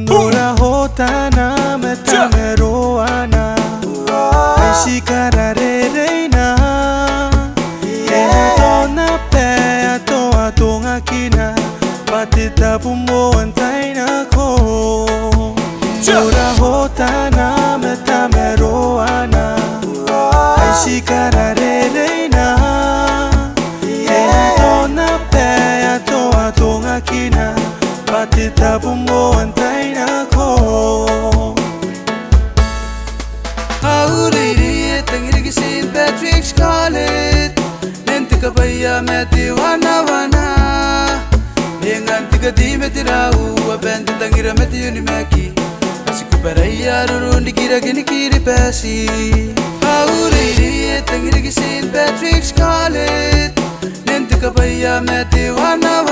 Nora hotana metameroana Shikara reina Dona pe atoa tonga kina Patita pumo antaina ko Nora hotana metameroana Shikara reina Dona pe atoa tonga kina Patita pumo antaina ko Auriri tangirigi St. Patrick's College Nentika baya meti wana Nengantika di meti rau Abenti tangira meti unimeki Asiku baraya rurundi kira gini kiri pesi Auriri tangirigi St. Patrick's College Nentika baya meti wana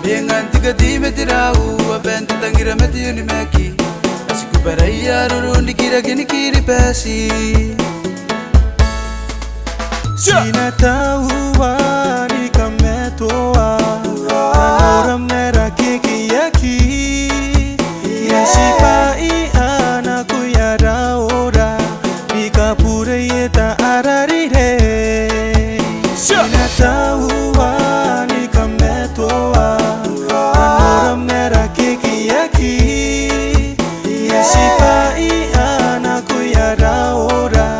Nengantika di meti rau Abenti tangira meti unimeki Asiku baraya rurundi kira gini kiri pesi Sina tahuwa ni kametoa Tanora mera kiki yaki Yashipa iana kuyara ora Nika pure yeta ararire Sina tahuwa ni kametoa Tanora mera kiki yaki Yashipa iana kuyara ora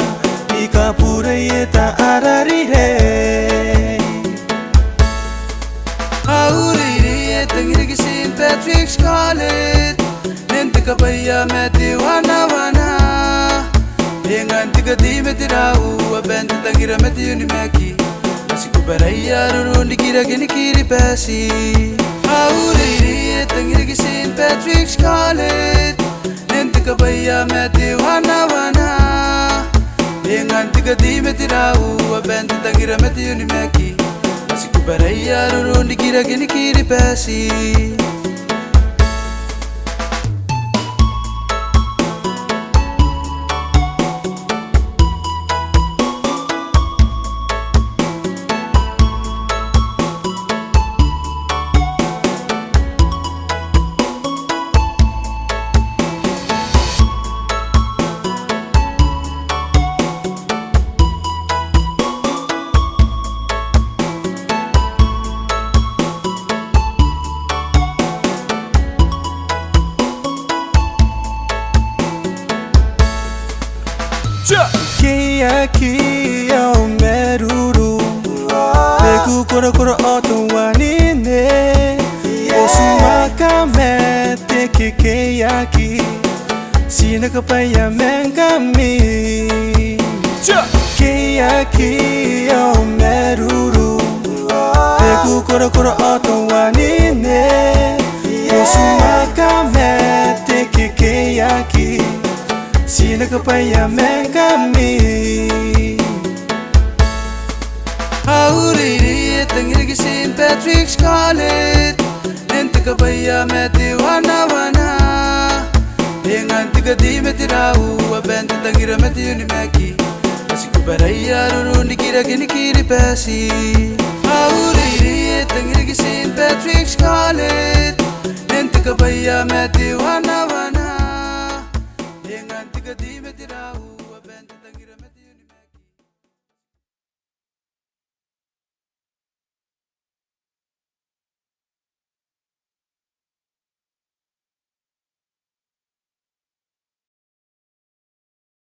Nika pure yeta ararire Auriri tangirigi St. Patrick's College Nentika baya meti wana Nengantika di meti rau Abenti tangira meti unimeki Asiku baraya rurundi kira gini kiri pesi Auriri tangirigi St. Patrick's College Nentika baya meti wana Nengantika di meti rau Abenti tangira meti unimeki Asiku baraya rurundi kira gini kiri pesi Kia o meruru Leku kora kora oto wanine Osumaka me te kikeyaki Sina kapaya mengami Kia o meruru Leku kora kora oto wanine Osumaka me te kikeyaki Sina kapaya mengami Auriri tangirigi St. Patrick's College Nentika baya meti wana Nengantika di meti rau Abenti tangira meti unimeki Asiku baraya rurundi kira gini kiri pesi Auriri tangirigi St. Patrick's College Nentika baya meti wana Nengantika di meti rau